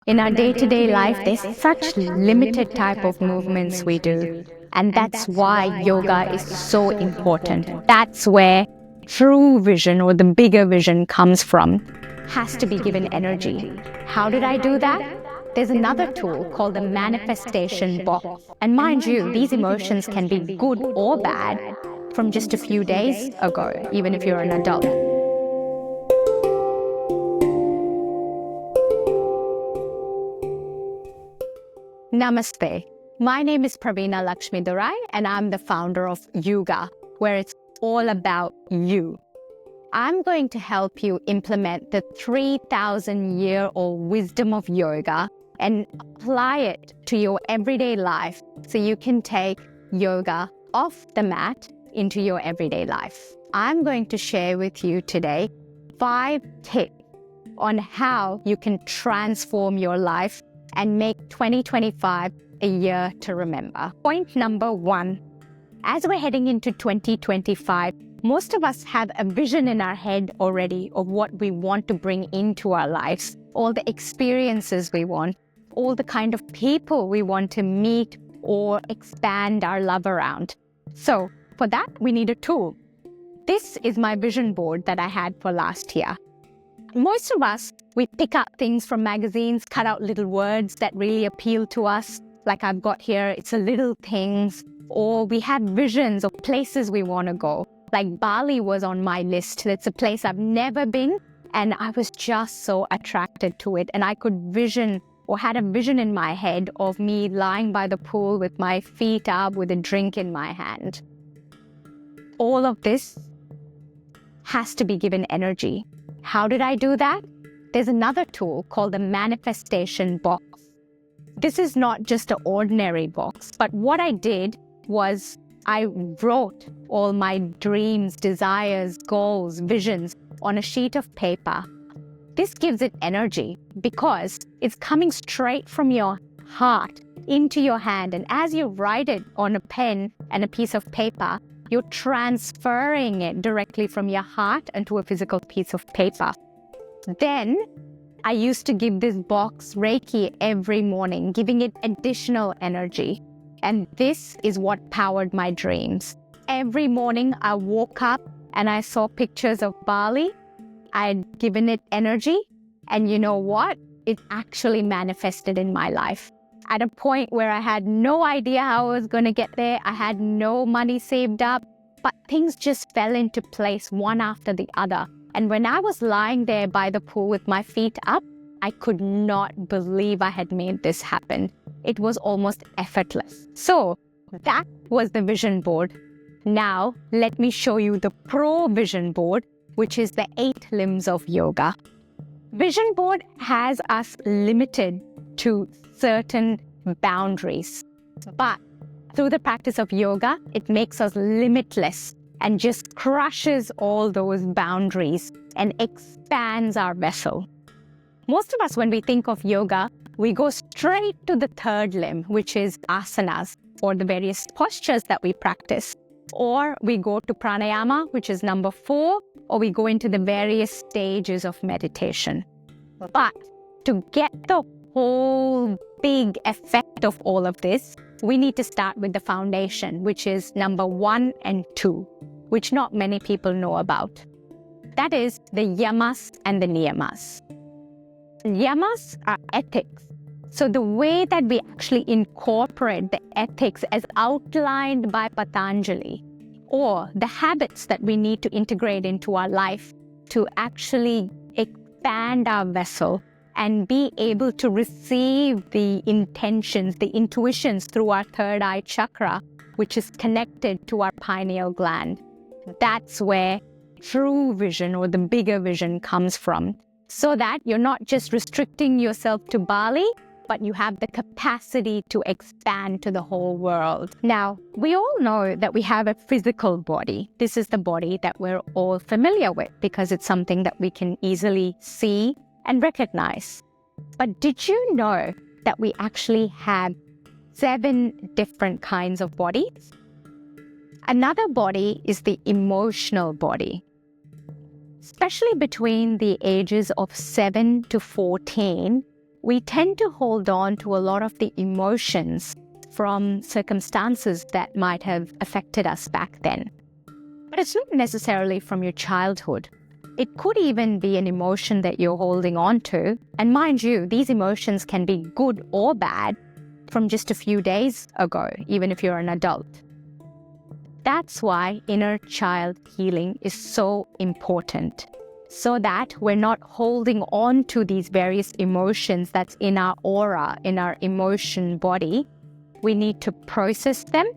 In our day-to-day life, there's such limited type of movements we do. And that's why yoga is so important. That's where true vision or the bigger vision comes from. Has to be given energy. How did I do that? There's another tool called the manifestation box. And mind you, these emotions can be good or bad from just a few days ago, even if you're an adult. Namaste. My name is Praveena Lakshmi-Durai, and I'm the founder of Yuga, where it's all about you. I'm going to help you implement the 3,000-year-old wisdom of yoga and apply it to your everyday life so you can take yoga off the mat into your everyday life. I'm going to share with you today 5 tips on how you can transform your life and make 2025 a year to remember. Point number 1. As we're heading into 2025, most of us have a vision in our head already of what we want to bring into our lives, all the experiences we want, all the kind of people we want to meet or expand our love around. So for that, we need a tool. This is my vision board that I had for last year. Most of us, we pick up things from magazines, cut out little words that really appeal to us. Like I've got here, it's a little things. Or we have visions of places we want to go. Like Bali was on my list. It's a place I've never been. And I was just so attracted to it. And I could vision or had a vision in my head of me lying by the pool with my feet up with a drink in my hand. All of this has to be given energy. How did I do that? There's another tool called the manifestation box. This is not just an ordinary box, but what I did was I wrote all my dreams, desires, goals, visions on a sheet of paper. This gives it energy because it's coming straight from your heart into your hand. And as you write it on a pen and a piece of paper, you're transferring it directly from your heart into a physical piece of paper. Then I used to give this box Reiki every morning, giving it additional energy. And this is what powered my dreams. Every morning I woke up and I saw pictures of Bali. I'd given it energy. And you know what? It actually manifested in my life. At a point where I had no idea how I was going to get there. I had no money saved up, but things just fell into place one after the other. And when I was lying there by the pool with my feet up, I could not believe I had made this happen. It was almost effortless. So that was the vision board. Now let me show you the pro vision board, which is the 8 limbs of yoga. Vision board has us limited to certain boundaries. But through the practice of yoga, it makes us limitless and just crushes all those boundaries and expands our vessel. Most of us, when we think of yoga, we go straight to the 3rd limb, which is asanas, or the various postures that we practice. Or we go to pranayama, which is number 4, or we go into the various stages of meditation. But to get the whole big effect of all of this, we need to start with the foundation, which is number 1 and 2, which not many people know about. That is the yamas and the niyamas. Yamas are ethics. So the way that we actually incorporate the ethics as outlined by Patanjali, or the habits that we need to integrate into our life to actually expand our vessel and be able to receive the intentions, the intuitions through our 3rd eye chakra, which is connected to our pineal gland. That's where true vision or the bigger vision comes from. So that you're not just restricting yourself to Bali, but you have the capacity to expand to the whole world. Now, we all know that we have a physical body. This is the body that we're all familiar with because it's something that we can easily see and recognize. But did you know that we actually have 7 different kinds of bodies? Another body is the emotional body. Especially between the ages of 7 to 14, we tend to hold on to a lot of the emotions from circumstances that might have affected us back then. But it's not necessarily from your childhood. It could even be an emotion that you're holding on to. And mind you, these emotions can be good or bad from just a few days ago, even if you're an adult. That's why inner child healing is so important, so that we're not holding on to these various emotions that's in our aura, in our emotion body. We need to process them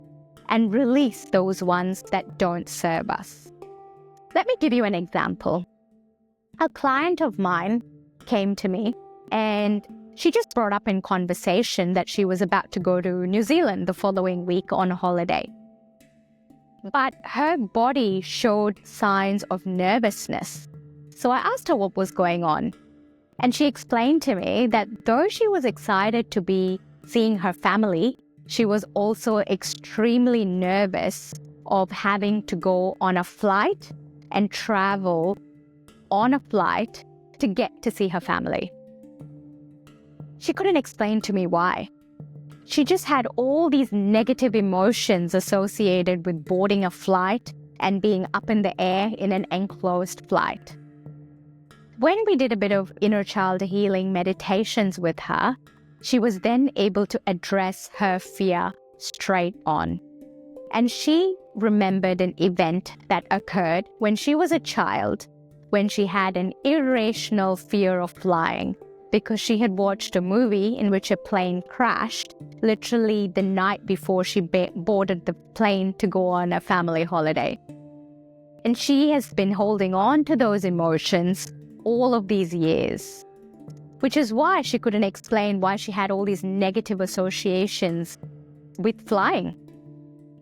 and release those ones that don't serve us. Let me give you an example. A client of mine came to me and she just brought up in conversation that she was about to go to New Zealand the following week on a holiday. But her body showed signs of nervousness. So I asked her what was going on. And she explained to me that though she was excited to be seeing her family, she was also extremely nervous of having to go on a flight and travel on a flight to get to see her family. She couldn't explain to me why. She just had all these negative emotions associated with boarding a flight and being up in the air in an enclosed flight. When we did a bit of inner child healing meditations with her, she was then able to address her fear straight on. And she remembered an event that occurred when she was a child, when she had an irrational fear of flying, because she had watched a movie in which a plane crashed literally the night before she boarded the plane to go on a family holiday. And she has been holding on to those emotions all of these years, which is why she couldn't explain why she had all these negative associations with flying.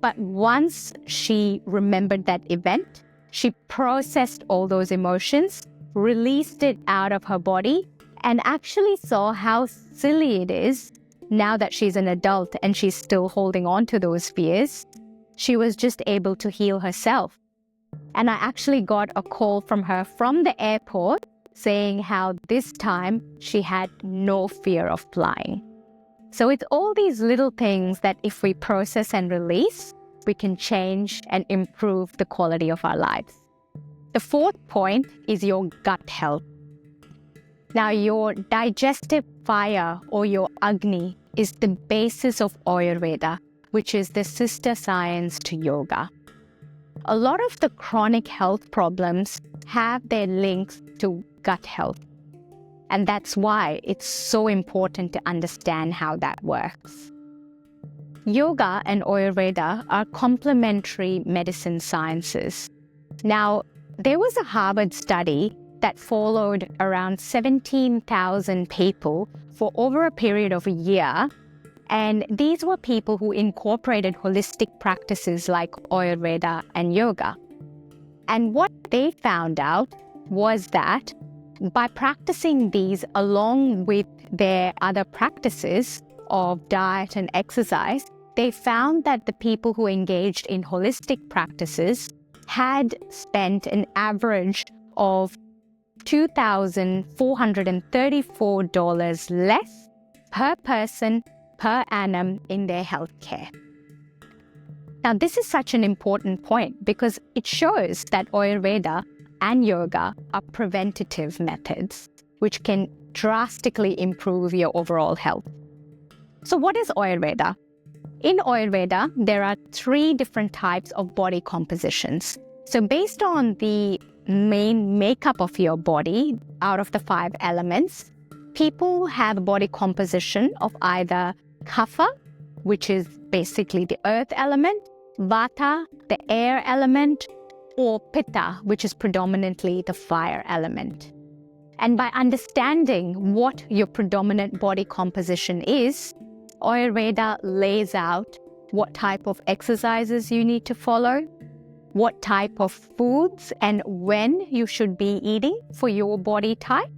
But once she remembered that event, she processed all those emotions, released it out of her body, and actually saw how silly it is now that she's an adult and she's still holding on to those fears. She was just able to heal herself. And I actually got a call from her from the airport saying how this time she had no fear of flying. So it's all these little things that if we process and release, we can change and improve the quality of our lives. The fourth point is your gut health. Now, your digestive fire or your Agni is the basis of Ayurveda, which is the sister science to yoga. A lot of the chronic health problems have their links to gut health. And that's why it's so important to understand how that works. Yoga and Ayurveda are complementary medicine sciences. Now, there was a Harvard study that followed around 17,000 people for over a period of a year. And these were people who incorporated holistic practices like Ayurveda and yoga. And what they found out was that by practicing these along with their other practices of diet and exercise, they found that the people who engaged in holistic practices had spent an average of $2,434 less per person per annum in their healthcare. Now, this is such an important point because it shows that Ayurveda and yoga are preventative methods which can drastically improve your overall health. So what is Ayurveda? In Ayurveda, there are 3 different types of body compositions. So based on the main makeup of your body, out of the 5 elements, people have a body composition of either Kapha, which is basically the earth element, Vata, the air element, or Pitta, which is predominantly the fire element. And by understanding what your predominant body composition is, Ayurveda lays out what type of exercises you need to follow, what type of foods and when you should be eating for your body type.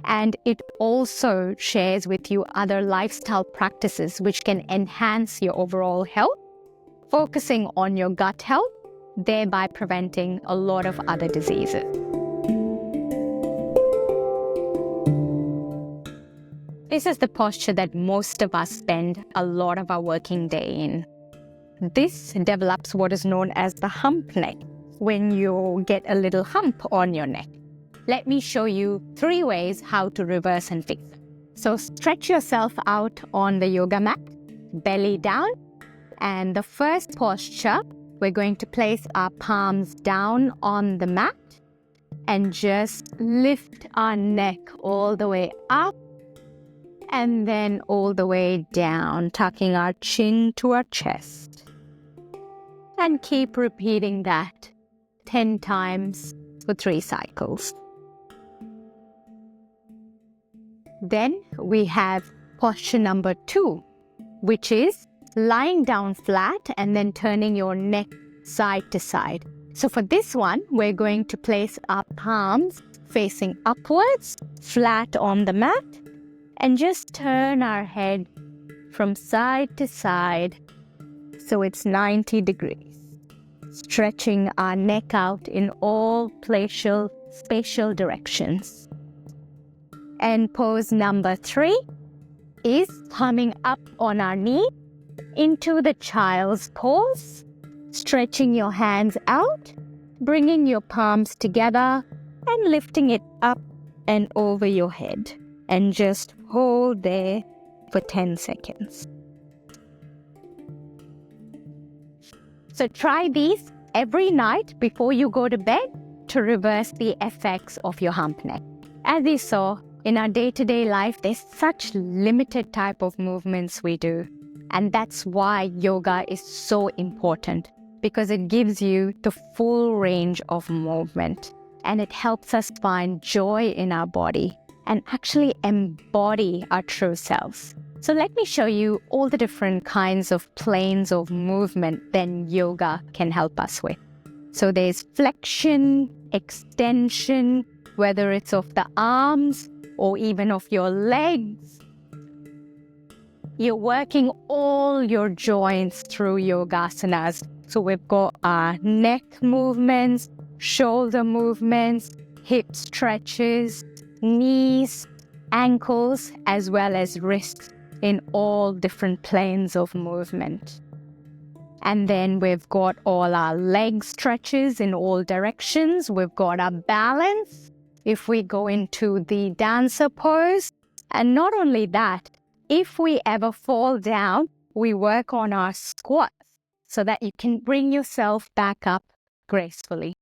And it also shares with you other lifestyle practices which can enhance your overall health, focusing on your gut health, thereby preventing a lot of other diseases. This is the posture that most of us spend a lot of our working day in. This develops what is known as the hump neck, when you get a little hump on your neck. Let me show you 3 ways how to reverse and fix it. So stretch yourself out on the yoga mat, belly down, and the first posture, we're going to place our palms down on the mat and just lift our neck all the way up and then all the way down, tucking our chin to our chest. And keep repeating that 10 times for 3 cycles. Then we have posture number 2, which is lying down flat and then turning your neck side to side. So for this one, we're going to place our palms facing upwards, flat on the mat, and just turn our head from side to side so it's 90 degrees, stretching our neck out in all spatial directions. And pose number 3 is coming up on our knee into the child's pose, stretching your hands out, bringing your palms together and lifting it up and over your head. And just hold there for 10 seconds. So try these every night before you go to bed to reverse the effects of your hump neck. As you saw, in our day-to-day life, there's such limited type of movements we do. And that's why yoga is so important, because it gives you the full range of movement and it helps us find joy in our body and actually embody our true selves. So let me show you all the different kinds of planes of movement that yoga can help us with. So there's flexion, extension, whether it's of the arms or even of your legs. You're working all your joints through yogasanas. So we've got our neck movements, shoulder movements, hip stretches, knees, ankles, as well as wrists in all different planes of movement. And then we've got all our leg stretches in all directions. We've got our balance if we go into the dancer pose. And not only that, if we ever fall down, we work on our squats so that you can bring yourself back up gracefully.